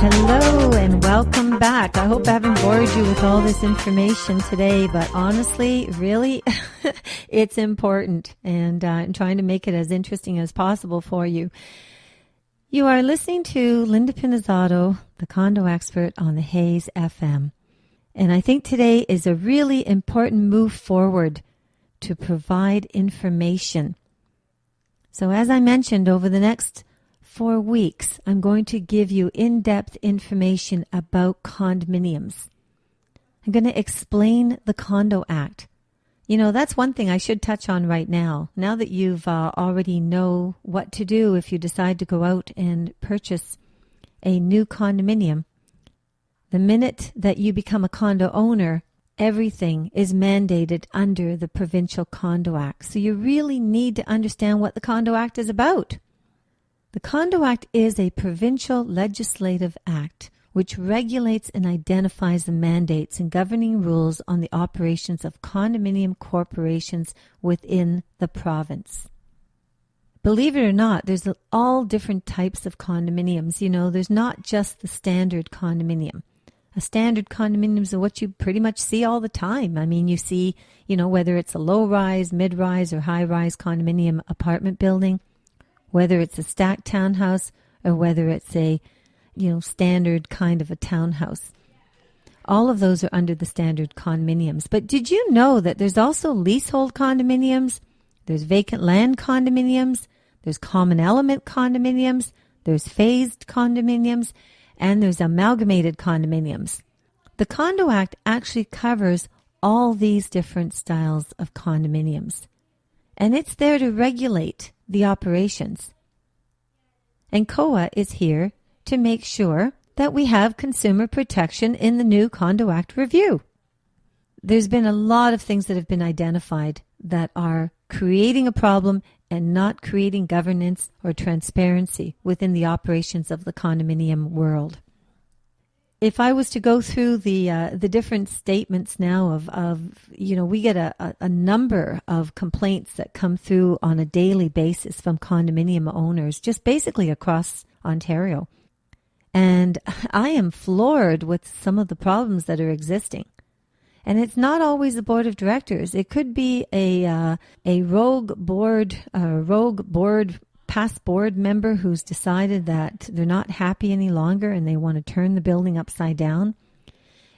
Hello and welcome back. I hope I haven't bored you with all this information today, but honestly, really, it's important, and I'm trying to make it as interesting as possible for you. You are listening to Linda Pinizzato, the condo expert on the Hayes FM. And I think today is a really important move forward to provide information. So as I mentioned, over the next 4 weeks, I'm going to give you in-depth information about condominiums. I'm going to explain the Condo Act. You know, that's one thing I should touch on right now. Now that you've already know what to do if you decide to go out and purchase a new condominium, the minute that you become a condo owner, everything is mandated under the Provincial Condo Act. So you really need to understand what the Condo Act is about. The Condo Act is a provincial legislative act which regulates and identifies the mandates and governing rules on the operations of condominium corporations within the province. Believe it or not, there's all different types of condominiums. You know, there's not just the standard condominium. A standard condominium is what you pretty much see all the time. I mean, you see, you know, whether it's a low-rise, mid-rise, or high-rise condominium apartment building, whether it's a stacked townhouse or whether it's a, you know, standard kind of a townhouse. All of those are under the standard condominiums. But did you know that there's also leasehold condominiums, there's vacant land condominiums, there's common element condominiums, there's phased condominiums, and there's amalgamated condominiums. The Condo Act actually covers all these different styles of condominiums. And it's there to regulate the operations. And COA is here to make sure that we have consumer protection in the new Condo Act review. There's been a lot of things that have been identified that are creating a problem and not creating governance or transparency within the operations of the condominium world. If I was to go through the different statements now of you know, we get a number of complaints that come through on a daily basis from condominium owners, just basically across Ontario. And I am floored with some of the problems that are existing. And it's not always the board of directors. It could be a rogue board past board member who's decided that they're not happy any longer and they want to turn the building upside down.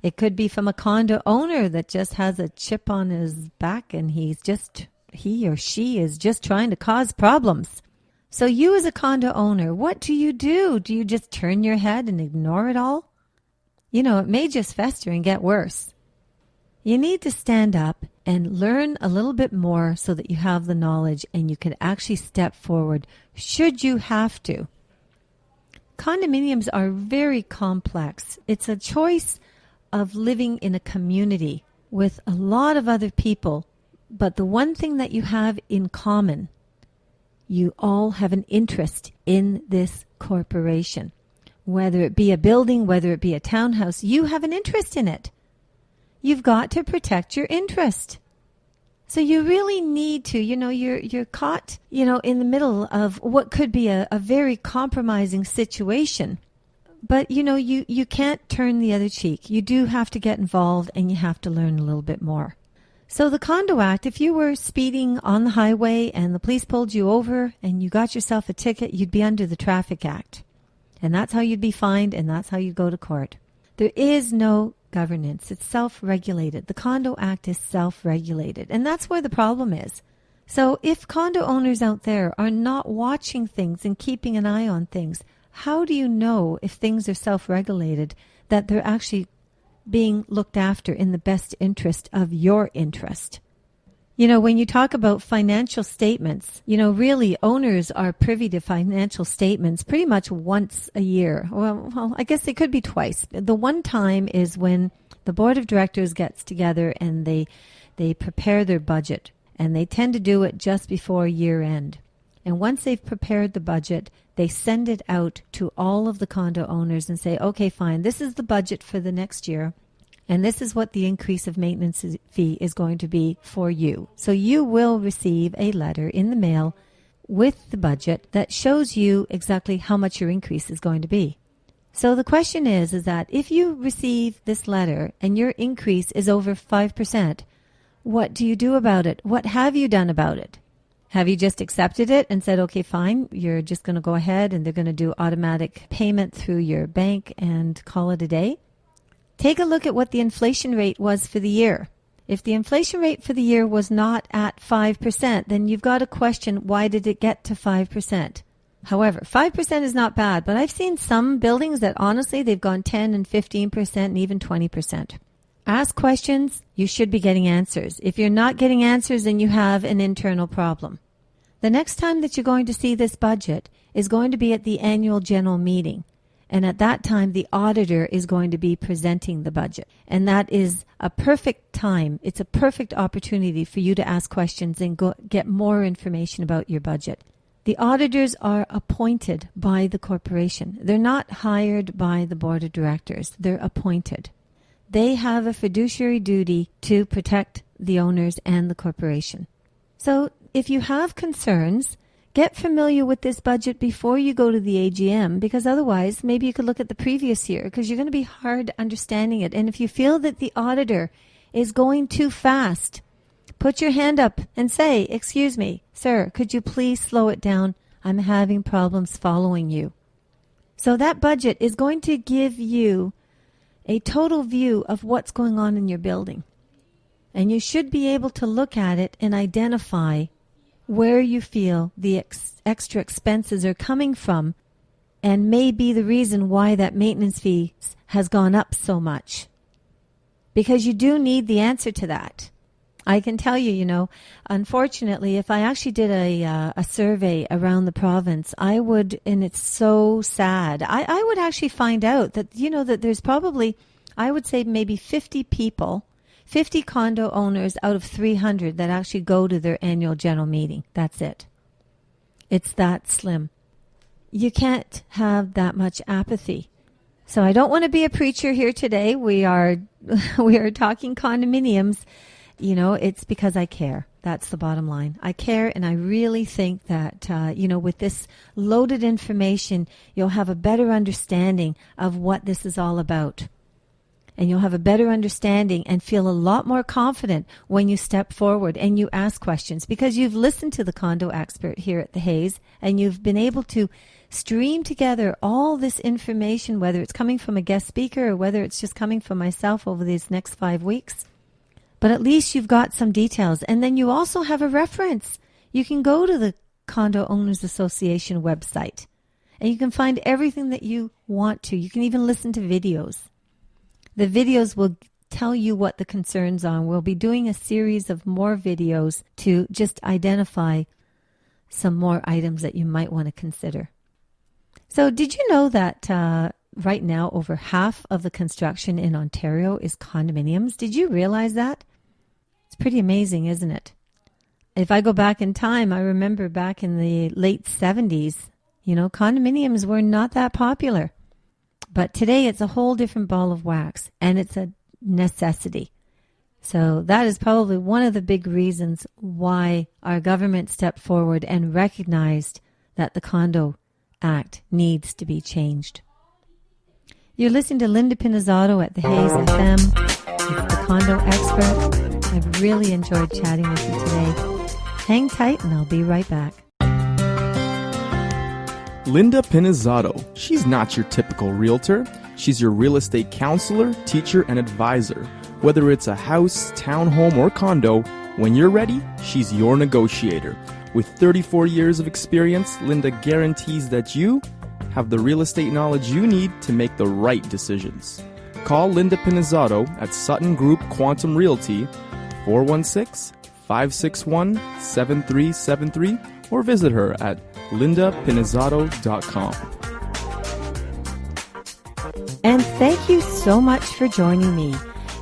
It could be from a condo owner that just has a chip on his back and he or she is just trying to cause problems. So you as a condo owner, what do? Do you just turn your head and ignore it all? You know, it may just fester and get worse. You need to stand up and learn a little bit more so that you have the knowledge and you can actually step forward should you have to. Condominiums are very complex. It's a choice of living in a community with a lot of other people, but the one thing that you have in common, you all have an interest in this corporation. Whether it be a building, whether it be a townhouse, you have an interest in it. You've got to protect your interest. So you really need to, you know, you're caught, you know, in the middle of what could be a very compromising situation. But, you know, you can't turn the other cheek. You do have to get involved and you have to learn a little bit more. So the Condo Act, if you were speeding on the highway and the police pulled you over and you got yourself a ticket, you'd be under the Traffic Act. And that's how you'd be fined and that's how you go to court. There is no governance. It's self-regulated. The Condo Act is self-regulated. And that's where the problem is. So if condo owners out there are not watching things and keeping an eye on things, how do you know if things are self-regulated that they're actually being looked after in the best interest of your interest? You know, when you talk about financial statements, you know, really owners are privy to financial statements pretty much once a year. Well, I guess they could be twice. The one time is when the board of directors gets together and they prepare their budget, and they tend to do it just before year end. And once they've prepared the budget, they send it out to all of the condo owners and say, okay, fine, this is the budget for the next year. And this is what the increase of maintenance fee is going to be for you. So you will receive a letter in the mail with the budget that shows you exactly how much your increase is going to be. So the question is that if you receive this letter and your increase is over 5%, what do you do about it? What have you done about it? Have you just accepted it and said, okay, fine, you're just going to go ahead and they're going to do automatic payment through your bank and call it a day? Take a look at what the inflation rate was for the year. If the inflation rate for the year was not at 5%, then you've got to question, why did it get to 5%? However, 5% is not bad, but I've seen some buildings that honestly, they've gone 10 and 15% and even 20%. Ask questions, you should be getting answers. If you're not getting answers, then you have an internal problem. The next time that you're going to see this budget is going to be at the annual general meeting. And at that time, the auditor is going to be presenting the budget. And that is a perfect time. It's a perfect opportunity for you to ask questions and get more information about your budget. The auditors are appointed by the corporation. They're not hired by the board of directors. They're appointed. They have a fiduciary duty to protect the owners and the corporation. So if you have concerns, get familiar with this budget before you go to the AGM, because otherwise maybe you could look at the previous year, because you're going to be hard understanding it. And if you feel that the auditor is going too fast, put your hand up and say, excuse me, sir, could you please slow it down? I'm having problems following you. So that budget is going to give you a total view of what's going on in your building. And you should be able to look at it and identify where you feel the extra expenses are coming from and may be the reason why that maintenance fee has gone up so much. Because you do need the answer to that. I can tell you, unfortunately, if I actually did a survey around the province, I would, and it's so sad, I would actually find out that, that there's probably, I would say maybe 50 people, 50 condo owners out of 300 that actually go to their annual general meeting. That's it. It's that slim. You can't have that much apathy. So I don't want to be a preacher here today. We are talking condominiums. It's because I care. That's the bottom line. I care, and I really think that, with this loaded information, you'll have a better understanding of what this is all about. And you'll have a better understanding and feel a lot more confident when you step forward and you ask questions, because you've listened to the condo expert here at the Hayes, and you've been able to stream together all this information, whether it's coming from a guest speaker or whether it's just coming from myself over these next 5 weeks. But at least you've got some details. And then you also have a reference. You can go to the Condo Owners Association website and you can find everything that you want to. You can even listen to videos. The videos will tell you what the concerns are. We'll be doing a series of more videos to just identify some more items that you might want to consider. So did you know that right now over half of the construction in Ontario is condominiums? Did you realize that? It's pretty amazing, isn't it? If I go back in time, I remember back in the late 70s, condominiums were not that popular. But today it's a whole different ball of wax, and it's a necessity. So that is probably one of the big reasons why our government stepped forward and recognized that the Condo Act needs to be changed. You're listening to Linda Pinizzato at the Hayes FM. It's the Condo Expert. I've really enjoyed chatting with you today. Hang tight and I'll be right back. Linda Pinizzato. She's not your typical realtor. She's your real estate counselor, teacher, and advisor. Whether it's a house, townhome, or condo, when you're ready, she's your negotiator. With 34 years of experience, Linda guarantees that you have the real estate knowledge you need to make the right decisions. Call Linda Pinizzato at Sutton Group Quantum Realty, 416-561-7373, or visit her at lindapinizzato.com. And thank you so much for joining me.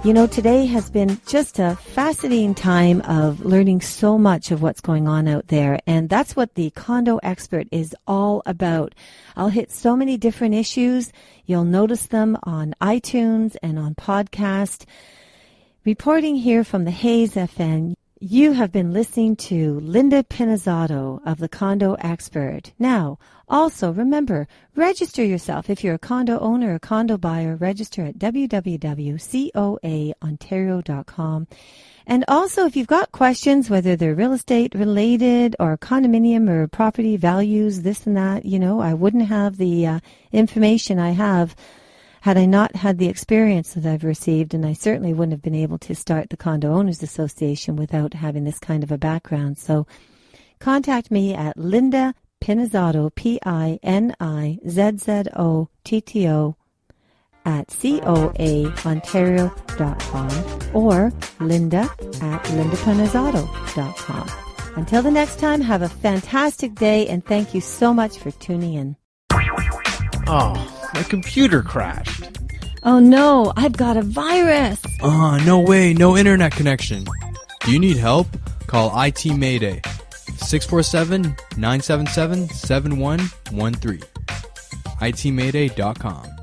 Today has been just a fascinating time of learning so much of what's going on out there. And that's what the Condo Expert is all about. I'll hit so many different issues. You'll notice them on iTunes and on podcast. Reporting here from the Hayes FM, You have been listening to Linda Pinizzato of the Condo Expert. Now, also remember, register yourself. If you're a condo owner or condo buyer, register at www.coaontario.com. And also, if you've got questions, whether they're real estate related or condominium or property values, this and that, I wouldn't have the information I have had I not had the experience that I've received, and I certainly wouldn't have been able to start the Condo Owners Association without having this kind of a background. So contact me at Linda Pinizzato, PINIZZOTTO, at coaontario.com or linda@lindapinizzato.com. Until the next time, have a fantastic day, and thank you so much for tuning in. Oh, my computer crashed. Oh no, I've got a virus. No way, no internet connection. Do you need help? Call IT Mayday, 647-977-7113. itmayday.com.